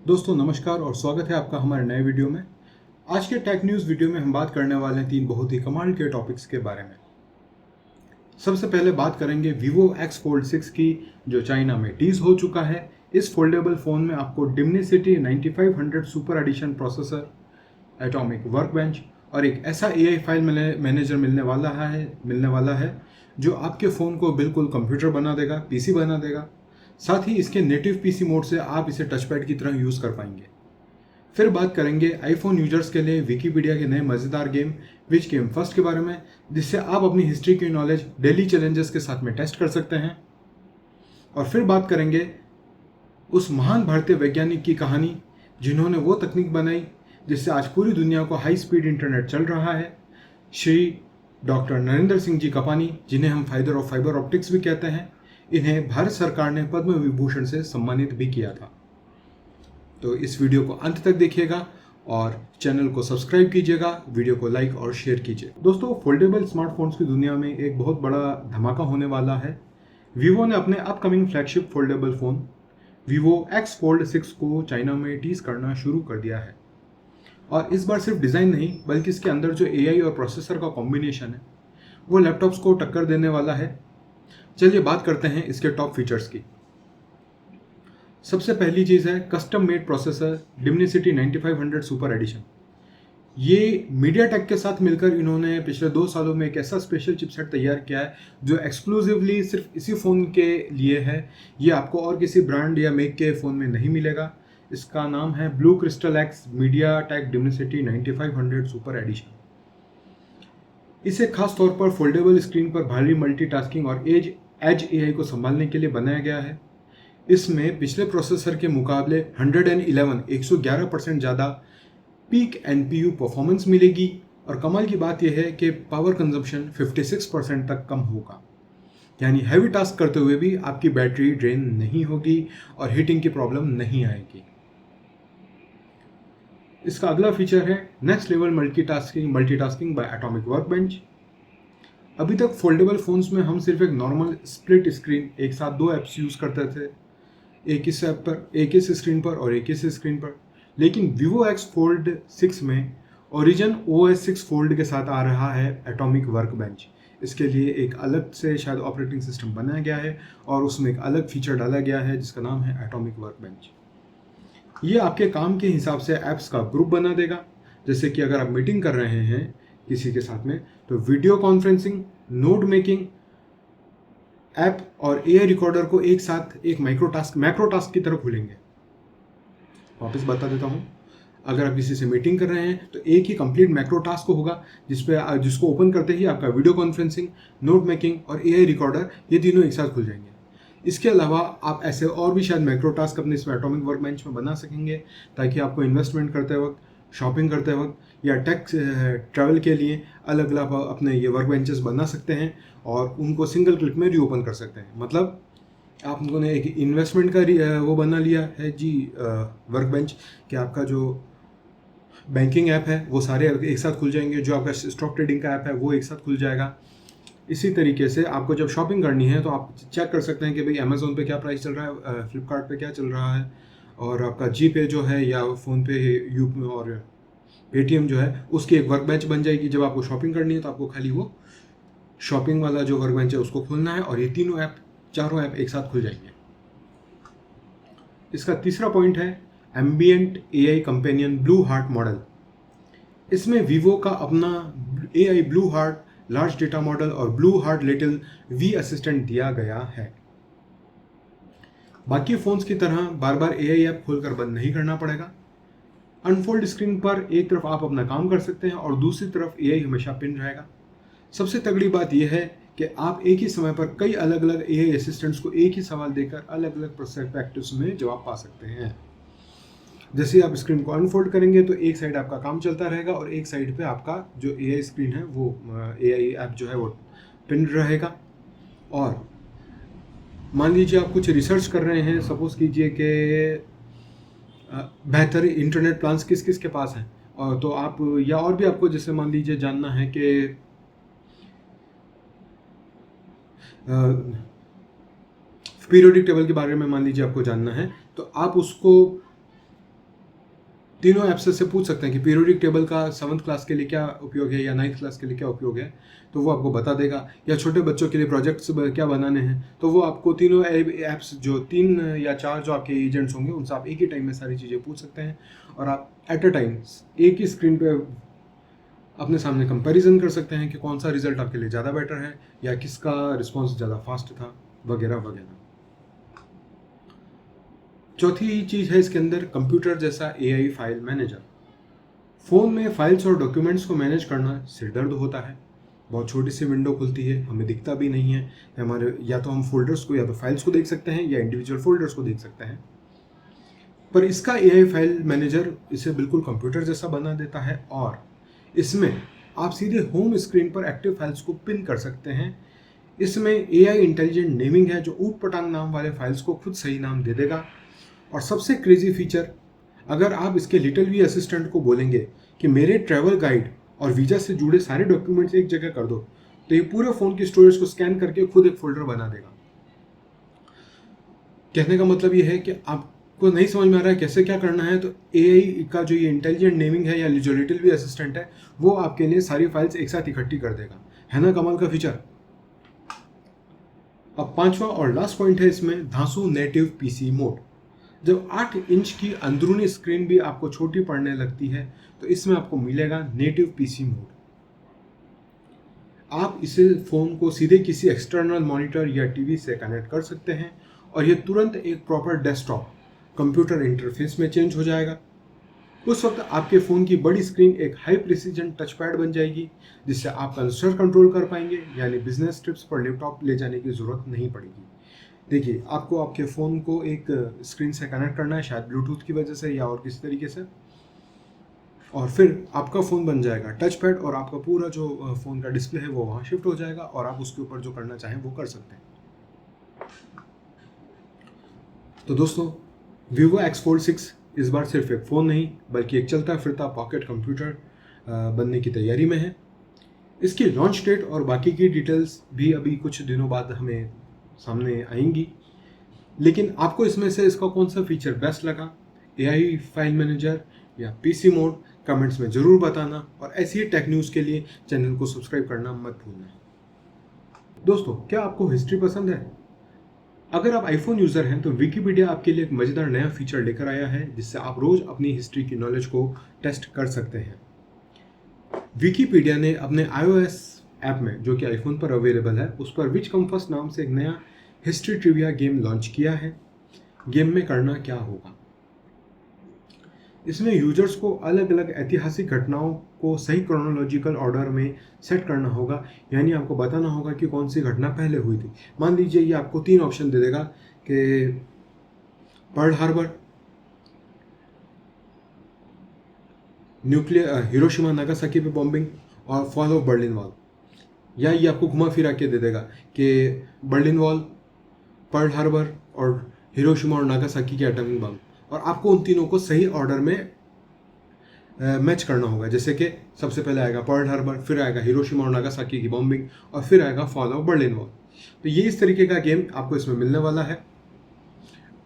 दोस्तों नमस्कार और स्वागत है आपका हमारे नए वीडियो में। आज के टेक न्यूज़ वीडियो में हम बात करने वाले हैं तीन बहुत ही कमाल के टॉपिक्स के बारे में। सबसे पहले बात करेंगे Vivo X Fold 6 की, जो चाइना में टीज हो चुका है। इस फोल्डेबल फ़ोन में आपको Dimensity 9500 super edition processor, atomic workbench और एक ऐसा AI फाइल मैनेजर मिलने वाला है जो आपके फ़ोन को बिल्कुल कंप्यूटर बना देगा, पीसी बना देगा। साथ ही इसके नेटिव पीसी मोड से आप इसे टचपैड की तरह यूज़ कर पाएंगे। फिर बात करेंगे आईफोन यूजर्स के लिए विकीपीडिया के नए मज़ेदार गेम विच गेम फर्स्ट के बारे में, जिससे आप अपनी हिस्ट्री की नॉलेज डेली चैलेंजेस के साथ में टेस्ट कर सकते हैं। और फिर बात करेंगे उस महान भारतीय वैज्ञानिक की कहानी जिन्होंने वो तकनीक बनाई जिससे आज पूरी दुनिया को हाई स्पीड इंटरनेट चल रहा है, श्री डॉक्टर नरेंद्र सिंह जी कपानी, जिन्हें हम फादर ऑफ फाइबर ऑप्टिक्स भी कहते हैं। इन्हें भारत सरकार ने पद्म विभूषण से सम्मानित भी किया था। तो इस वीडियो को अंत तक देखिएगा और चैनल को सब्सक्राइब कीजिएगा, वीडियो को लाइक और शेयर कीजिए। दोस्तों, फोल्डेबल स्मार्टफोन्स की दुनिया में एक बहुत बड़ा धमाका होने वाला है। वीवो ने अपने upcoming flagship foldable phone Vivo X Fold 6 को चाइना में टीज करना शुरू कर दिया है। और इस बार सिर्फ डिज़ाइन नहीं, बल्कि इसके अंदर जो AI और प्रोसेसर का कॉम्बिनेशन है वो लैपटॉप्स को टक्कर देने वाला है। चलिए बात करते हैं इसके टॉप फीचर्स की। सबसे पहली चीज़ है custom made processor Dimensity 9500 super edition. ये मीडियाटेक के साथ मिलकर इन्होंने पिछले 2 सालों में एक ऐसा स्पेशल चिपसेट तैयार किया है जो एक्सक्लूसिवली सिर्फ इसी फ़ोन के लिए है। ये आपको और किसी ब्रांड या मेक के फ़ोन में नहीं मिलेगा। इसका नाम है blue crystal X MediaTek Dimensity 9500 super edition. इसे खास तौर पर फोल्डेबल स्क्रीन पर भारी मल्टीटास्किंग और एज AI को संभालने के लिए बनाया गया है। इसमें पिछले प्रोसेसर के मुकाबले 111% ज़्यादा पीक NPU परफॉर्मेंस मिलेगी और कमाल की बात यह है कि पावर कंजम्पशन 56% तक कम होगा। यानी हैवी टास्क करते हुए भी आपकी बैटरी ड्रेन नहीं होगी और हीटिंग की प्रॉब्लम नहीं आएगी। इसका अगला फीचर है next level multitasking bye atomic workbench. अभी तक फोल्डेबल फ़ोन्स में हम सिर्फ एक नॉर्मल स्प्लिट स्क्रीन, एक साथ 2 ऐप्स यूज़ करते थे, एक इस ऐप पर, एक इस स्क्रीन पर और एक इस स्क्रीन पर। लेकिन Vivo X Fold 6 में Origin OS 6 Fold के साथ आ रहा है एटॉमिक वर्कबेंच। इसके लिए एक अलग से शायद ऑपरेटिंग सिस्टम बनाया गया है और उसमें एक अलग फीचर डाला गया है जिसका नाम है एटॉमिक वर्कबेंच। ये आपके काम के हिसाब से ऐप्स का ग्रुप बना देगा। जैसे कि अगर आप मीटिंग कर रहे हैं किसी के साथ में, तो video conferencing, note making app और AI रिकॉर्डर को एक साथ एक मैक्रो टास्क की तरह खुलेंगे। वापस बता देता हूँ, अगर आप किसी से मीटिंग कर रहे हैं तो एक ही कंप्लीट मैक्रो टास्क होगा जिसको ओपन करते ही आपका वीडियो कॉन्फ्रेंसिंग, नोट मेकिंग और AI रिकॉर्डर, ये तीनों एक साथ खुल जाएंगे। इसके अलावा आप ऐसे और भी शायद मैक्रो टास्क अपने इसमें एटॉमिक वर्कबेंच में बना सकेंगे, ताकि आपको इन्वेस्टमेंट करते वक्त, शॉपिंग करते वक्त या टेक ट्रैवल के लिए अलग अलग अपने ये वर्कबेंचेस बना सकते हैं और उनको सिंगल क्लिक में रीओपन कर सकते हैं। मतलब आपने एक इन्वेस्टमेंट का वो बना लिया है जी वर्कबेंच, कि आपका जो बैंकिंग ऐप है वो सारे एक साथ खुल जाएंगे, जो आपका स्टॉक ट्रेडिंग का ऐप है वो एक साथ खुल जाएगा। इसी तरीके से आपको जब शॉपिंग करनी है तो आप चेक कर सकते हैं कि भाई अमेज़ोन पे क्या प्राइस चल रहा है, फ्लिपकार्ट पे क्या चल रहा है, और आपका जीपे जो है या फ़ोन पे यू और पेटीएम जो है उसकी एक वर्कबेंच बन जाएगी। जब आपको शॉपिंग करनी है तो आपको खाली वो शॉपिंग वाला जो वर्कबेंच है उसको खोलना है और ये चारों ऐप एक साथ खुल जाएंगे। इसका तीसरा पॉइंट है ambient AI companion blue heart model. इसमें वीवो का अपना AI blue heart large data model और blue heart little V assistant दिया गया है। बाकी फ़ोन्स की तरह बार बार AI ऐप खोलकर बंद नहीं करना पड़ेगा। अनफोल्ड स्क्रीन पर एक तरफ आप अपना काम कर सकते हैं और दूसरी तरफ AI हमेशा पिन रहेगा। सबसे तगड़ी बात यह है कि आप एक ही समय पर कई अलग अलग AI असिस्टेंट्स को एक ही सवाल देकर अलग अलग पर्सपेक्टिव्स में जवाब पा सकते हैं। जैसे आप स्क्रीन को अनफोल्ड करेंगे तो एक साइड आपका काम चलता रहेगा और एक साइड पे आपका जो AI स्क्रीन है वो AI ऐप जो है वो पिन रहेगा। और मान लीजिए आप कुछ रिसर्च कर रहे हैं, सपोज कीजिए कि बेहतर इंटरनेट प्लान्स किस किस के पास हैं, और तो आप या और भी आपको जैसे मान लीजिए जानना है कि पीरियोडिक टेबल के बारे में मान लीजिए आपको जानना है, तो आप उसको तीनों ऐप से पूछ सकते हैं कि पीरियोडिक टेबल का 7th क्लास के लिए क्या उपयोग है या 9th क्लास के लिए क्या उपयोग है, तो वो आपको बता देगा। या छोटे बच्चों के लिए प्रोजेक्ट्स क्या बनाने हैं, तो वो आपको तीनों ऐप्स जो 3 या 4 जो आपके एजेंट्स होंगे उनसे आप एक ही टाइम में सारी चीज़ें पूछ सकते हैं, और आप एट अ टाइम एक ही स्क्रीन पे अपने सामने कंपैरिजन कर सकते हैं कि कौन सा रिजल्ट आपके लिए ज़्यादा बेटर है या किसका रिस्पॉन्स ज़्यादा फास्ट था, वगैरह वगैरह। चौथी चीज़ है इसके अंदर कंप्यूटर जैसा एआई फाइल मैनेजर। फ़ोन में फाइल्स और डॉक्यूमेंट्स को मैनेज करना सिरदर्द होता है। बहुत छोटी सी विंडो खुलती है, हमें दिखता भी नहीं है, हमारे या तो हम फोल्डर्स को या तो फाइल्स को देख सकते हैं या इंडिविजुअल फोल्डर्स को देख सकते हैं। पर इसका एआई फाइल मैनेजर इसे बिल्कुल कंप्यूटर जैसा बना देता है, और इसमें आप सीधे होम स्क्रीन पर एक्टिव फाइल्स को पिन कर सकते हैं। इसमें एआई इंटेलिजेंट नेमिंग है जो ऊट पटांग नाम वाले फाइल्स को खुद सही नाम दे देगा। और सबसे क्रेजी फीचर, अगर आप इसके लिटिल वी असिस्टेंट को बोलेंगे कि मेरे ट्रैवल गाइड और वीज़ा से जुड़े सारे डॉक्यूमेंट्स एक जगह कर दो, तो ये पूरे फ़ोन की स्टोरेज को स्कैन करके खुद एक फोल्डर बना देगा। कहने का मतलब ये है कि आपको नहीं समझ में आ रहा है कैसे क्या करना है, तो एआई का जो ये इंटेलिजेंट नेमिंग है या जो लिटिल वी असिस्टेंट है, वो आपके लिए सारी फाइल्स एक साथ इकट्ठी कर देगा। है ना कमाल का फीचर। अब पांचवा और लास्ट पॉइंट है इसमें, धांसू नेटिव पीसी मोड। जब 8 इंच की अंदरूनी स्क्रीन भी आपको छोटी पड़ने लगती है, तो इसमें आपको मिलेगा नेटिव पीसी मोड। आप इसे फ़ोन को सीधे किसी एक्सटर्नल मॉनिटर या टीवी से कनेक्ट कर सकते हैं, और यह तुरंत एक प्रॉपर डेस्कटॉप कंप्यूटर इंटरफेस में चेंज हो जाएगा। उस वक्त आपके फ़ोन की बड़ी स्क्रीन एक हाई प्रिसीजन टच पैड बन जाएगी, जिससे आप कर्सर कंट्रोल कर पाएंगे, यानी बिजनेस ट्रिप्स पर लैपटॉप ले जाने की ज़रूरत नहीं पड़ेगी। देखिए, आपको आपके फ़ोन को एक स्क्रीन से कनेक्ट करना है, शायद ब्लूटूथ की वजह से या और किसी तरीके से, और फिर आपका फ़ोन बन जाएगा टच पैड, और आपका पूरा जो फ़ोन का डिस्प्ले है वो वहाँ शिफ्ट हो जाएगा, और आप उसके ऊपर जो करना चाहें वो कर सकते हैं। तो दोस्तों, Vivo X Fold 6 इस बार सिर्फ एक फ़ोन नहीं बल्कि एक चलता फिरता पॉकेट कंप्यूटर बनने की तैयारी में है। इसकी लॉन्च डेट और बाकी की डिटेल्स भी अभी कुछ दिनों बाद हमें सामने आएंगी, लेकिन आपको इसमें से इसका कौन सा फीचर बेस्ट लगा, एआई फाइल मैनेजर या पीसी मोड, कमेंट्स में ज़रूर बताना, और ऐसी ही टेक न्यूज़ के लिए चैनल को सब्सक्राइब करना मत भूलना। दोस्तों, क्या आपको हिस्ट्री पसंद है? अगर आप आईफोन यूज़र हैं तो विकीपीडिया आपके लिए एक मज़ेदार नया फीचर लेकर आया है, जिससे आप रोज़ अपनी हिस्ट्री की नॉलेज को टेस्ट कर सकते हैं। विकीपीडिया ने अपने iOS ऐप में, जो कि आईफोन पर अवेलेबल है, उस पर विच कम फर्स्ट नाम से एक नया हिस्ट्री ट्रिविया गेम लॉन्च किया है। गेम में करना क्या होगा, इसमें यूजर्स को अलग अलग ऐतिहासिक घटनाओं को सही क्रोनोलॉजिकल ऑर्डर में सेट करना होगा, यानी आपको बताना होगा कि कौन सी घटना पहले हुई थी। मान लीजिए ये आपको 3 ऑप्शन दे देगा कि Pearl Harbor, nuclear Hiroshima Nagasaki पे बॉम्बिंग, और फॉल ऑफ बर्लिन वॉल। या ये आपको घुमा फिरा के दे देगा कि बर्लिन वॉल, पर्ल हार्बर और हिरोशिमा और नागासाकी के एटॉमिक बम, और आपको उन तीनों को सही ऑर्डर में मैच करना होगा। जैसे कि सबसे पहले आएगा पर्ल हार्बर, फिर आएगा हिरोशिमा और नागासाकी की बॉम्बिंग, और फिर आएगा फॉल ऑफ बर्लिन वॉल। तो ये इस तरीके का गेम आपको इसमें मिलने वाला है।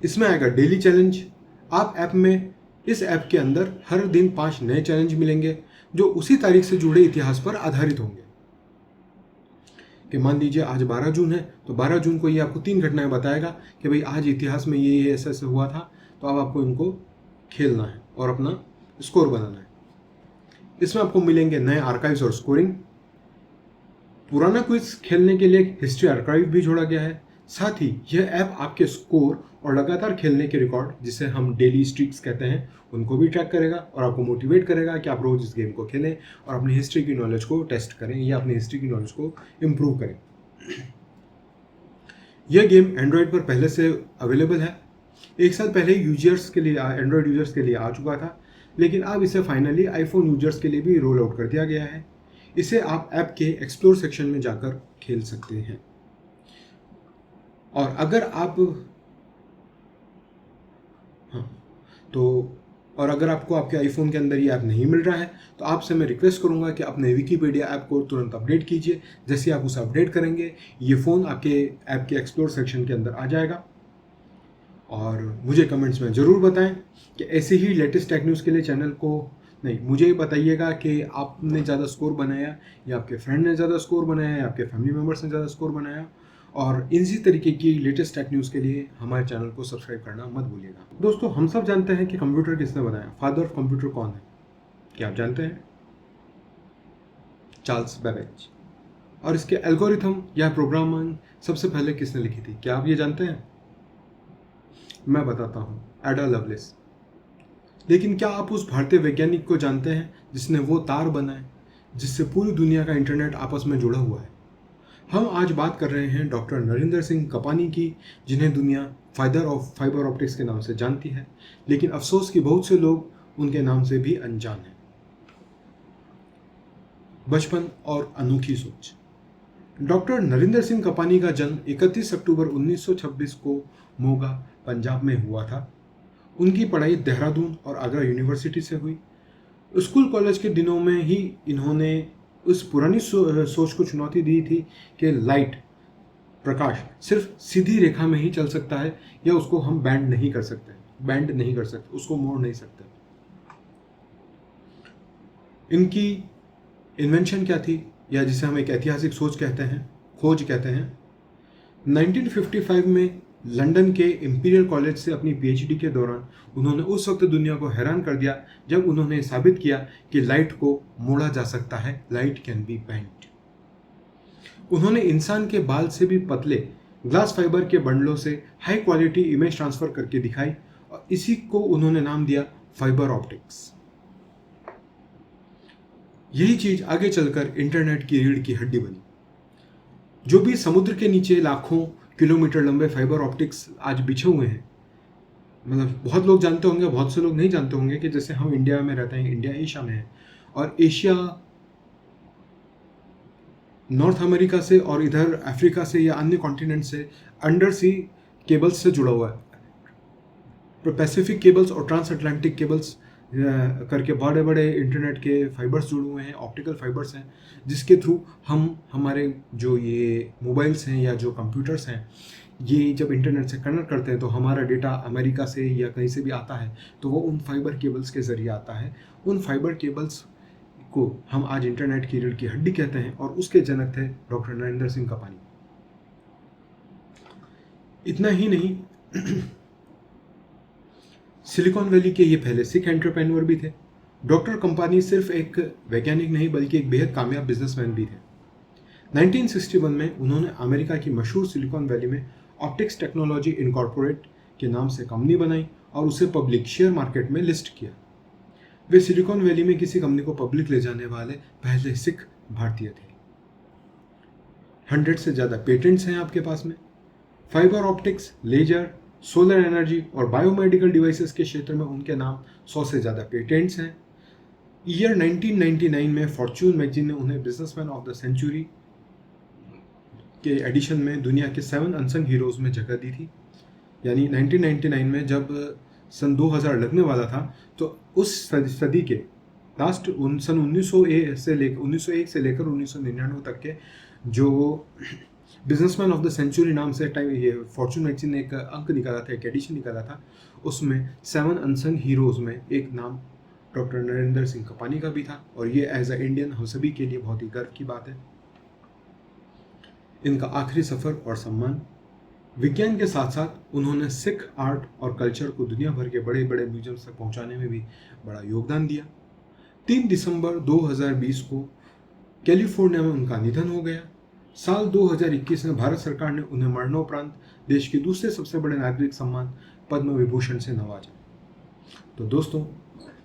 इसमें आएगा डेली चैलेंज। आप ऐप में, इस ऐप के अंदर हर दिन 5 नए चैलेंज मिलेंगे जो उसी तारीख से जुड़े इतिहास पर आधारित होंगे। कि मान लीजिए आज 12 जून है, तो 12 जून को ये आपको 3 घटनाएं बताएगा कि भाई आज इतिहास में ये ऐसा ऐसा हुआ था, तो अब आपको इनको खेलना है और अपना स्कोर बनाना है। इसमें आपको मिलेंगे नए आर्काइव्स और स्कोरिंग। पुराना क्विज खेलने के लिए हिस्ट्री आर्काइव भी जोड़ा गया है। साथ ही यह ऐप आपके स्कोर और लगातार खेलने के रिकॉर्ड, जिसे हम डेली स्ट्रीक्स कहते हैं, उनको भी ट्रैक करेगा और आपको मोटिवेट करेगा कि आप रोज इस गेम को खेलें और अपनी हिस्ट्री की नॉलेज को टेस्ट करें या अपनी हिस्ट्री की नॉलेज को इम्प्रूव करें। यह गेम एंड्रॉयड पर पहले से अवेलेबल है। 1 साल पहले यूजर्स के लिए, एंड्रॉयड यूजर्स के लिए आ चुका था, लेकिन अब इसे फाइनली आईफोन यूजर्स के लिए भी रोल आउट कर दिया गया है। इसे आप ऐप के एक्सप्लोर सेक्शन में जाकर खेल सकते हैं। और अगर आप और अगर आपको आपके आईफोन के अंदर ये ऐप नहीं मिल रहा है, तो आपसे मैं रिक्वेस्ट करूंगा कि अपने विकीपीडिया ऐप को तुरंत अपडेट कीजिए। जैसे आप उसे अपडेट करेंगे, ये फ़ोन आपके ऐप के एक्सप्लोर सेक्शन के अंदर आ जाएगा। और मुझे कमेंट्स में ज़रूर बताएं कि ऐसे ही लेटेस्ट टेक न्यूज़ के लिए चैनल को नहीं, मुझे बताइएगा कि आपने ज़्यादा स्कोर बनाया या आपके फ्रेंड ने ज़्यादा स्कोर बनाया या आपके फैमिली मेम्बर्स ने ज़्यादा स्कोर बनाया। और इसी तरीके की लेटेस्ट टेक न्यूज़ के लिए हमारे चैनल को सब्सक्राइब करना मत भूलिएगा। दोस्तों, हम सब जानते हैं कि कंप्यूटर किसने बनाया। फादर ऑफ कंप्यूटर कौन है? क्या आप जानते हैं? Charles Babbage. और इसके एल्गोरिथम या प्रोग्रामिंग सबसे पहले किसने लिखी थी? क्या आप ये जानते हैं? मैं बताता हूँ, एडा लवलेस। लेकिन क्या आप उस भारतीय वैज्ञानिक को जानते हैं जिसने वो तार बनाए जिससे पूरी दुनिया का इंटरनेट आपस में जुड़ा हुआ है? हम आज बात कर रहे हैं डॉक्टर नरेंद्र सिंह कपानी की, जिन्हें दुनिया फाइबर ऑप्टिक्स के नाम से जानती है, लेकिन अफसोस कि बहुत से लोग उनके नाम से भी अनजान हैं। बचपन और अनोखी सोच। डॉक्टर नरेंद्र सिंह कपानी का जन्म 31 अक्टूबर 1926 को मोगा, पंजाब में हुआ था। उनकी पढ़ाई देहरादून और आगरा यूनिवर्सिटी से हुई। स्कूल कॉलेज के दिनों में ही इन्होंने उस पुरानी सोच को चुनौती दी थी कि लाइट, प्रकाश सिर्फ सीधी रेखा में ही चल सकता है या उसको हम बैंड नहीं कर सकते, उसको मोड़ नहीं सकते। इनकी इन्वेंशन क्या थी, या जिसे हम एक ऐतिहासिक खोज कहते हैं। 1955 में लंदन के इंपीरियल कॉलेज से अपनी पीएचडी के दौरान उन्होंने उस वक्त दुनिया को हैरान कर दिया जब उन्होंने साबित किया कि लाइट को मोड़ा जा सकता है, लाइट कैन बी बेंट। उन्होंने इंसान के बाल से भी पतले ग्लास फाइबर के बंडलों से हाई क्वालिटी इमेज ट्रांसफर करके दिखाई, और इसी को उन्होंने नाम दिया फाइबर ऑप्टिक्स। यही चीज आगे चलकर इंटरनेट की रीढ़ की हड्डी बनी। जो भी समुद्र के नीचे लाखों किलोमीटर लंबे फाइबर ऑप्टिक्स आज बिछे हुए हैं, मतलब बहुत लोग जानते होंगे, बहुत से लोग नहीं जानते होंगे कि जैसे हम इंडिया में रहते हैं, इंडिया एशिया में है, और एशिया नॉर्थ अमेरिका से और इधर अफ्रीका से या अन्य कॉन्टिनेंट से अंडर सी केबल्स से जुड़ा हुआ है। पैसिफिक केबल्स और ट्रांस अटलांटिक केबल्स करके बड़े बड़े इंटरनेट के फाइबर्स जुड़े हुए हैं, ऑप्टिकल फाइबर्स हैं, जिसके थ्रू हम हमारे जो ये मोबाइल्स हैं या जो कंप्यूटर्स हैं, ये जब इंटरनेट से कनेक्ट करते हैं तो हमारा डेटा अमेरिका से या कहीं से भी आता है तो वो उन फाइबर केबल्स के ज़रिए आता है। उन फाइबर केबल्स को हम आज इंटरनेट की रीढ़ की हड्डी कहते हैं, और उसके जनक थे डॉक्टर नरेंद्र सिंह कपानी। इतना ही नहीं, सिलिकॉन वैली के ये पहले सिख एंटरप्रेन्योर भी थे। डॉक्टर कपानी सिर्फ एक वैज्ञानिक नहीं बल्कि एक बेहद कामयाब बिजनेसमैन भी थे। 1961 में उन्होंने अमेरिका की मशहूर सिलिकॉन वैली में ऑप्टिक्स टेक्नोलॉजी इनकॉर्पोरेट के नाम से कंपनी बनाई और उसे पब्लिक शेयर मार्केट में लिस्ट किया। वे सिलिकॉन वैली में किसी कंपनी को पब्लिक ले जाने वाले पहले सिख भारतीय थे। 100 से ज़्यादा पेटेंट्स हैं आपके पास में। Fibre optics, laser, solar energy और बायोमेडिकल डिवाइसेस के क्षेत्र में उनके नाम 100 से ज़्यादा पेटेंट्स हैं। ईयर 1999 में फॉर्च्यून मैगजीन ने उन्हें बिजनेसमैन ऑफ द सेंचुरी के एडिशन में दुनिया के 7 अनसंग हीरोज़ में जगह दी थी। यानी 1999 में जब सन 2000 लगने वाला था तो उस सदी के लास्ट सन 1901 से लेकर 1999 तक के जो बिजनेसमैन ऑफ द सेंचुरी नाम से ये फॉर्च्यून मैगजीन ने एक अंक निकाला था, एक एडिशन निकाला था, उसमें 7 अनसंग हीरोज़ में एक नाम डॉक्टर नरेंद्र सिंह कपानी का भी था, और ये एज अ इंडियन हम सभी के लिए बहुत ही गर्व की बात है। इनका आखिरी सफ़र और सम्मान। विज्ञान के साथ साथ उन्होंने सिख आर्ट और कल्चर को दुनिया भर के बड़े बड़े म्यूजियम्स तक पहुंचाने में भी बड़ा योगदान दिया। 3 दिसंबर 2020 को कैलिफोर्निया में उनका निधन हो गया। साल 2021 में भारत सरकार ने उन्हें मरणोपरांत देश के दूसरे सबसे बड़े नागरिक सम्मान पद्म विभूषण से नवाजा। तो दोस्तों,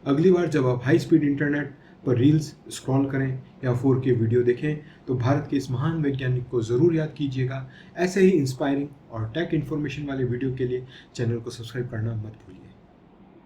अगली बार जब आप हाई स्पीड इंटरनेट पर रील्स स्क्रॉल करें या 4K वीडियो देखें तो भारत के इस महान वैज्ञानिक को ज़रूर याद कीजिएगा। ऐसे ही इंस्पायरिंग और टेक इन्फॉर्मेशन वाले वीडियो के लिए चैनल को सब्सक्राइब करना मत भूलिए।